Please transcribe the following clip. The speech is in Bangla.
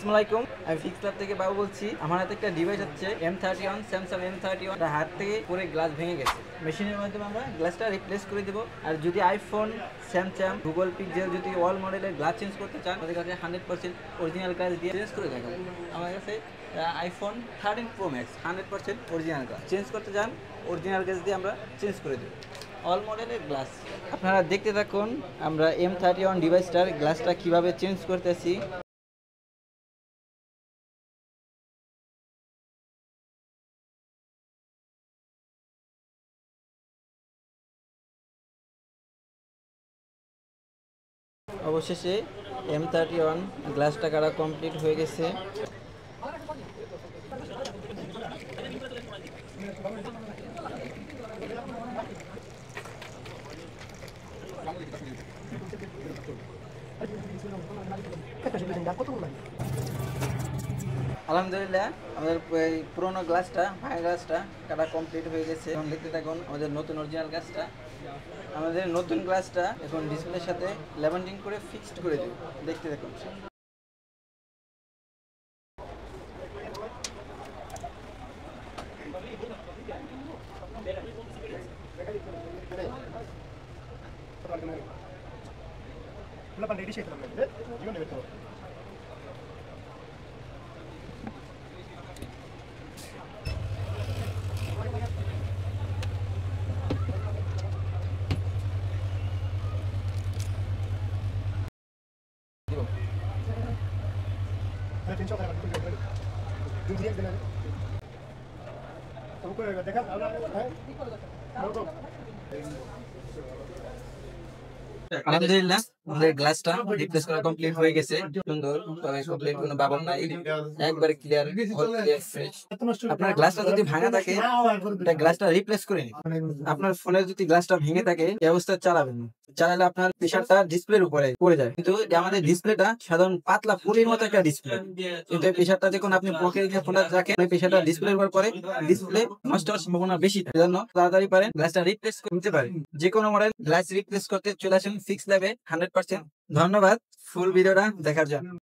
আসসালামু আলাইকুম, আমি ফিক্স ল্যাব থেকে বাবু বলছি। আমার হাতে একটা ডিভাইস হচ্ছে M31, স্যামসাং M31। হাত থেকে পরে গ্লাস ভেঙে গেছে। মেশিনের মাধ্যমে আমরা গ্লাসটা রিপ্লেস করে দেবো। আর যদি আইফোন, স্যামসাং, গুগল পিক্সেল যদি অল মডেলের গ্লাস চেঞ্জ করতে চান, আমাদের কাছে 100% অরিজিনাল গ্লাস দিয়ে চেঞ্জ করে দেখাবো। আমার কাছে iPhone 13 pro max 100% original glass change করতে চান, অরিজিনাল গ্লাস দিয়ে আমরা চেঞ্জ করে দেবো। অল মডেলের গ্লাস আপনারা দেখতে থাকুন। আমরা M31 ডিভাইসটার গ্লাসটা কিভাবে চেঞ্জ করতেছি। অবশেষে M31 গ্লাসটা কাটা কমপ্লিট হয়ে গেছে। আলহামদুলিল্লাহ, আমাদের এই পুরোনো গ্লাসটা, ভাঙা গ্লাসটা কাটা কমপ্লিট হয়ে গেছে। এখন দেখতে থাকুন আমাদের নতুন অরিজিনাল গ্লাসটা। আমাদের নতুন গ্লাসটা এখন ডিসপ্লের সাথে লেভেন্ডিং করে ফিক্সড করে দেব। দেখতে থাকুন। আলহামদুলিল্লাহ, আমাদের গ্লাসটা রিপ্লেস করা কমপ্লিট হয়ে গেছে। সুন্দর, কমপ্লিট, কোনো বাবল নাই, একবারে ক্লিয়ার, ফ্রেশ। আপনার গ্লাসটা যদি ভাঙা থাকে, এটা গ্লাসটা রিপ্লেস করে নিন। আপনার ফোনের যদি গ্লাসটা ভেঙে থাকে, এই অবস্থায় চালাবেন। চালালে আপনার প্রেসারটা ডিসপ্লের উপরে পড়ে যায়। কিন্তু আমাদের ডিসপ্লেটা সাধারণ পাতলা পুরির মতো একটা ডিসপ্লে, কিন্তু এই প্রেসারটা যখন আপনি পকেটে রেখে ফোনটা রাখেন, ওই প্রেসারটা ডিসপ্লের উপর পড়ে, ডিসপ্লে নষ্ট হওয়ার সম্ভাবনা বেশি। এজন্য তাড়াতাড়ি পারেন গ্লাসটা রিপ্লেস করে নিতে পারেন। যে কোনো মডেল গ্লাস রিপ্লেস করতে চলে আসুন ফিক্স ল্যাবে 100%। ধন্যবাদ ফুল ভিডিওটা দেখার জন্য।